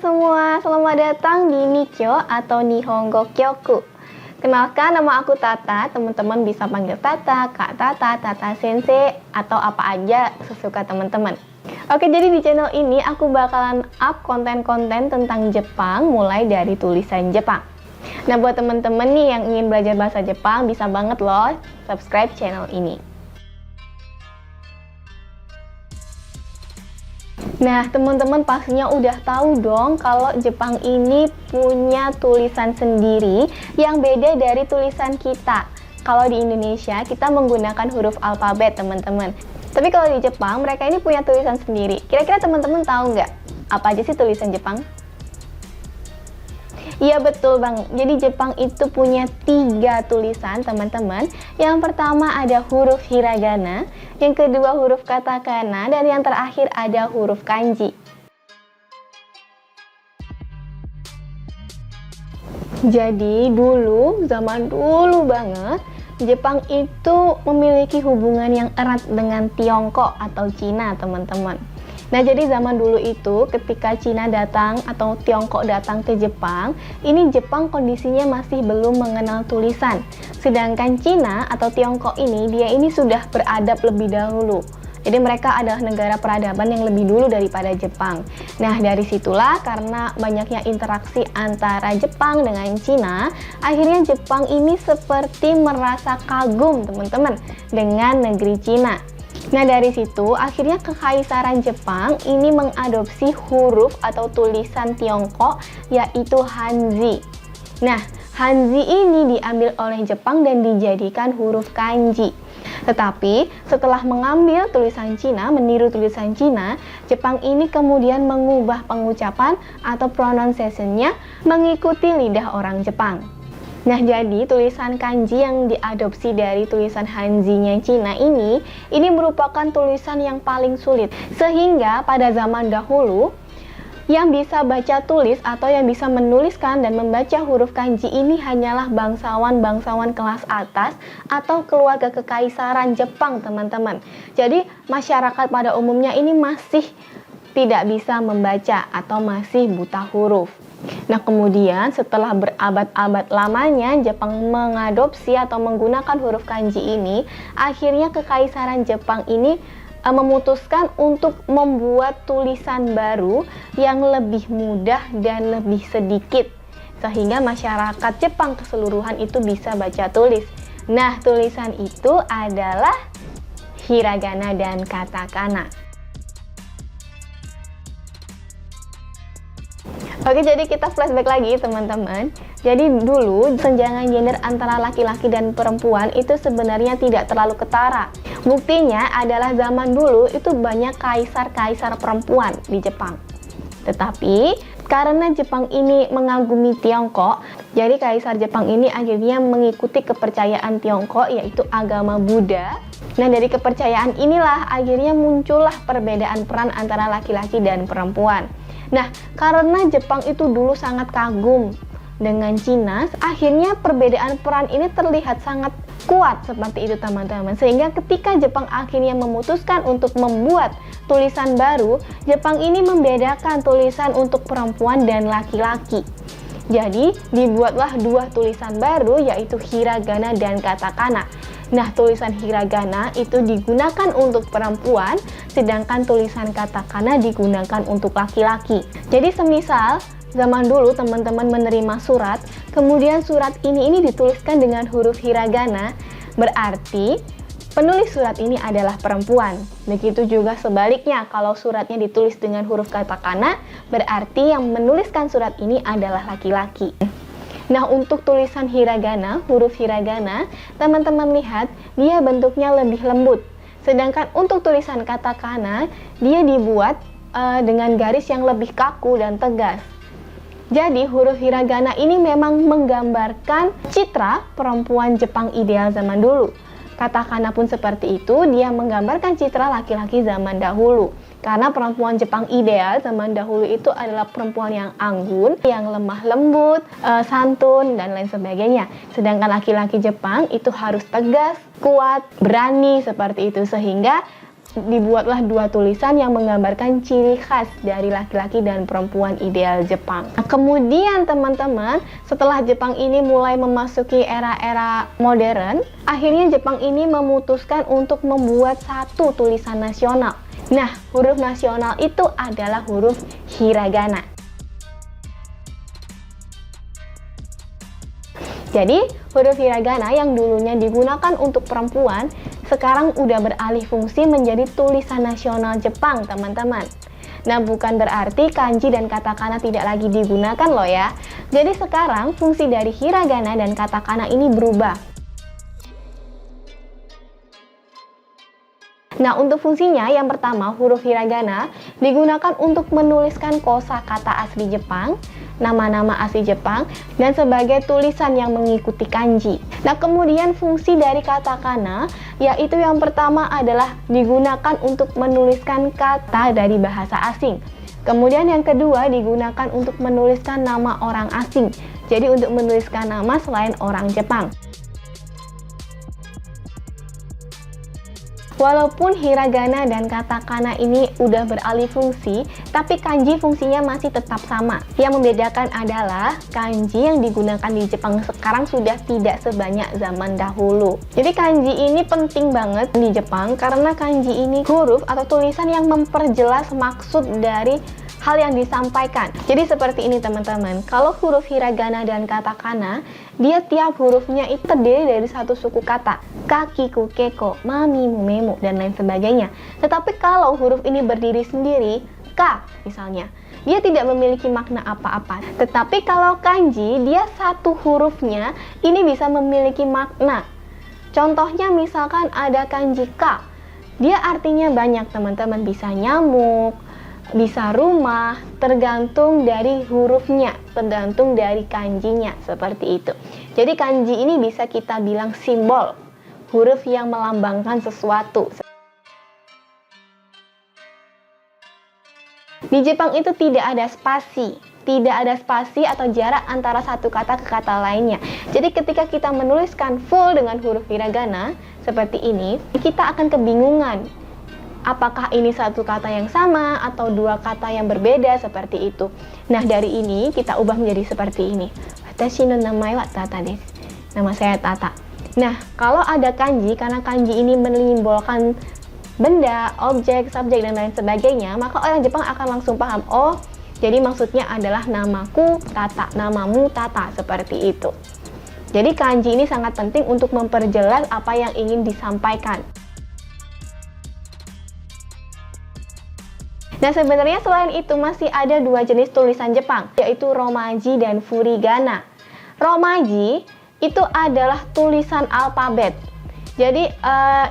semua, selamat datang di Nikyo atau Nihongo Kyoku. Kenalkan, nama aku Tata, teman-teman bisa panggil Tata, Kak Tata, Tata Sensei, atau apa aja sesuka teman-teman. Oke, jadi di channel ini aku bakalan up konten-konten tentang Jepang, mulai dari tulisan Jepang. Nah, buat teman-teman nih yang ingin belajar bahasa Jepang, bisa banget loh subscribe channel ini. Nah, teman-teman pastinya udah tahu dong kalau Jepang ini punya tulisan sendiri yang beda dari tulisan kita. Kalau di Indonesia, kita menggunakan huruf alfabet, teman-teman. Tapi kalau di Jepang, mereka ini punya tulisan sendiri. Kira-kira teman-teman tahu nggak? Apa aja sih tulisan Jepang? Iya, betul bang. Jadi Jepang itu punya 3 tulisan, teman-teman. Yang pertama ada huruf hiragana, yang kedua huruf katakana, dan yang terakhir ada huruf kanji. Jadi zaman dulu banget, Jepang itu memiliki hubungan yang erat dengan Tiongkok atau Cina, teman-teman. Nah, jadi zaman dulu itu ketika Cina datang atau Tiongkok datang ke Jepang, ini Jepang kondisinya masih belum mengenal tulisan. Sedangkan Cina atau Tiongkok ini, dia ini sudah beradab lebih dahulu. Jadi mereka adalah negara peradaban yang lebih dulu daripada Jepang. Nah, dari situlah karena banyaknya interaksi antara Jepang dengan Cina, akhirnya Jepang ini seperti merasa kagum, teman-teman, dengan negeri Cina. Nah, dari situ akhirnya Kekaisaran Jepang ini mengadopsi huruf atau tulisan Tiongkok, yaitu Hanzi. Nah, Hanzi ini diambil oleh Jepang dan dijadikan huruf kanji. Tetapi setelah mengambil tulisan Cina, meniru tulisan Cina, Jepang ini kemudian mengubah pengucapan atau pronunciation-nya mengikuti lidah orang Jepang. Nah, jadi tulisan kanji yang diadopsi dari tulisan Hanzi-nya Cina ini merupakan tulisan yang paling sulit. Sehingga pada zaman dahulu, yang bisa baca tulis atau yang bisa menuliskan dan membaca huruf kanji ini hanyalah bangsawan-bangsawan kelas atas atau keluarga kekaisaran Jepang, teman-teman. Jadi, masyarakat pada umumnya ini masih tidak bisa membaca atau masih buta huruf. Nah, kemudian setelah berabad-abad lamanya Jepang mengadopsi atau menggunakan huruf kanji ini, akhirnya Kekaisaran Jepang ini memutuskan untuk membuat tulisan baru yang lebih mudah dan lebih sedikit, sehingga masyarakat Jepang keseluruhan itu bisa baca tulis. Nah, tulisan itu adalah hiragana dan katakana. Oke, jadi kita flashback lagi, teman-teman. Jadi dulu senjangan gender antara laki-laki dan perempuan itu sebenarnya tidak terlalu ketara. Buktinya adalah zaman dulu itu banyak kaisar-kaisar perempuan di Jepang. Tetapi karena Jepang ini mengagumi Tiongkok, jadi kaisar Jepang ini akhirnya mengikuti kepercayaan Tiongkok, yaitu agama Buddha. Nah, dari kepercayaan inilah akhirnya muncullah perbedaan peran antara laki-laki dan perempuan. Nah, karena Jepang itu dulu sangat kagum dengan Cina, akhirnya perbedaan peran ini terlihat sangat kuat seperti itu, teman-teman. Sehingga ketika Jepang akhirnya memutuskan untuk membuat tulisan baru, Jepang ini membedakan tulisan untuk perempuan dan laki-laki. Jadi, dibuatlah 2 tulisan baru, yaitu hiragana dan katakana. Nah, tulisan hiragana itu digunakan untuk perempuan, sedangkan tulisan katakana digunakan untuk laki-laki. Jadi semisal zaman dulu teman-teman menerima surat, kemudian surat ini dituliskan dengan huruf hiragana, berarti penulis surat ini adalah perempuan. Begitu juga sebaliknya, kalau suratnya ditulis dengan huruf katakana, berarti yang menuliskan surat ini adalah laki-laki. Nah, untuk tulisan hiragana, huruf hiragana, teman-teman lihat, dia bentuknya lebih lembut. Sedangkan untuk tulisan katakana, dia dibuat dengan garis yang lebih kaku dan tegas. Jadi, huruf hiragana ini memang menggambarkan citra perempuan Jepang ideal zaman dulu. Katakana pun seperti itu, dia menggambarkan citra laki-laki zaman dahulu. Karena perempuan Jepang ideal zaman dahulu itu adalah perempuan yang anggun, yang lemah lembut, santun, dan lain sebagainya. Sedangkan laki-laki Jepang itu harus tegas, kuat, berani, seperti itu. Sehingga dibuatlah dua tulisan yang menggambarkan ciri khas dari laki-laki dan perempuan ideal Jepang. Nah, kemudian teman-teman, setelah Jepang ini mulai memasuki era-era modern, akhirnya Jepang ini memutuskan untuk membuat satu tulisan nasional. Nah, huruf nasional itu adalah huruf hiragana. Jadi, huruf hiragana yang dulunya digunakan untuk perempuan, sekarang udah beralih fungsi menjadi tulisan nasional Jepang, teman-teman. Nah, bukan berarti kanji dan katakana tidak lagi digunakan loh ya. Jadi sekarang fungsi dari hiragana dan katakana ini berubah. Nah, untuk fungsinya yang pertama, huruf hiragana digunakan untuk menuliskan kosakata asli Jepang, nama-nama asli Jepang, dan sebagai tulisan yang mengikuti kanji. Nah, kemudian fungsi dari katakana, yaitu yang pertama adalah digunakan untuk menuliskan kata dari bahasa asing. Kemudian yang kedua digunakan untuk menuliskan nama orang asing. Jadi untuk menuliskan nama selain orang Jepang. Walaupun hiragana dan katakana ini udah beralih fungsi, tapi kanji fungsinya masih tetap sama. Yang membedakan adalah kanji yang digunakan di Jepang sekarang sudah tidak sebanyak zaman dahulu. Jadi kanji ini penting banget di Jepang karena kanji ini huruf atau tulisan yang memperjelas maksud dari hal yang disampaikan. Jadi seperti ini teman-teman, kalau huruf hiragana dan katakana, dia tiap hurufnya itu terdiri dari satu suku kata, kakiku keko, mami mumemu, dan lain sebagainya. Tetapi kalau huruf ini berdiri sendiri, ka misalnya, dia tidak memiliki makna apa-apa. Tetapi kalau kanji, dia satu hurufnya ini bisa memiliki makna. Contohnya misalkan ada kanji ka, dia artinya banyak teman-teman, bisa nyamuk, bisa rumah, tergantung dari hurufnya, tergantung dari kanjinya, seperti itu. Jadi kanji ini bisa kita bilang simbol, huruf yang melambangkan sesuatu. Di Jepang itu tidak ada spasi atau jarak antara satu kata ke kata lainnya. Jadi ketika kita menuliskan full dengan huruf hiragana seperti ini, kita akan kebingungan. Apakah ini satu kata yang sama atau dua kata yang berbeda, seperti itu. Nah, dari ini kita ubah menjadi seperti ini. Watashi no namae wa Tata desu. Nama saya Tata. Nah, kalau ada kanji, karena kanji ini menyimbolkan benda, objek, subjek, dan lain sebagainya, maka orang Jepang akan langsung paham, oh, jadi maksudnya adalah namaku Tata, namamu Tata, seperti itu. Jadi kanji ini sangat penting untuk memperjelas apa yang ingin disampaikan. Nah, sebenarnya selain itu masih ada dua jenis tulisan Jepang, yaitu romaji dan furigana. Romaji itu adalah tulisan alfabet. Jadi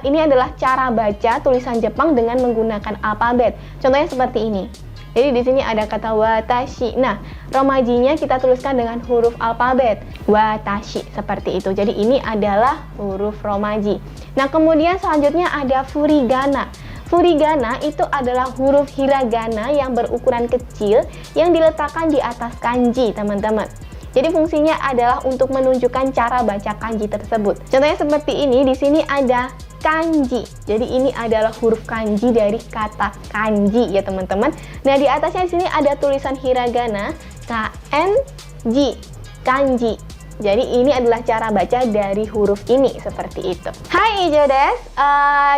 ini adalah cara baca tulisan Jepang dengan menggunakan alfabet. Contohnya seperti ini. Jadi di sini ada kata watashi. Nah, romajinya kita tuliskan dengan huruf alfabet watashi, seperti itu. Jadi ini adalah huruf romaji. Nah, kemudian selanjutnya ada furigana. Furigana itu adalah huruf hiragana yang berukuran kecil yang diletakkan di atas kanji, teman-teman. Jadi fungsinya adalah untuk menunjukkan cara baca kanji tersebut. Contohnya seperti ini, di sini ada kanji. Jadi ini adalah huruf kanji dari kata kanji ya, teman-teman. Nah, di atasnya di sini ada tulisan hiragana KNJ, kanji. Jadi ini adalah cara baca dari huruf ini, seperti itu. Hai Ijo des,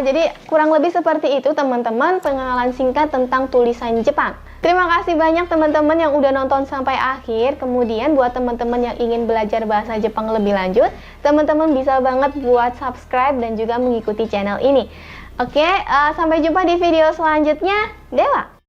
jadi kurang lebih seperti itu teman-teman pengenalan singkat tentang tulisan Jepang. Terima kasih banyak teman-teman yang udah nonton sampai akhir. Kemudian buat teman-teman yang ingin belajar bahasa Jepang lebih lanjut, teman-teman bisa banget buat subscribe dan juga mengikuti channel ini. Oke, sampai jumpa di video selanjutnya. Dewa!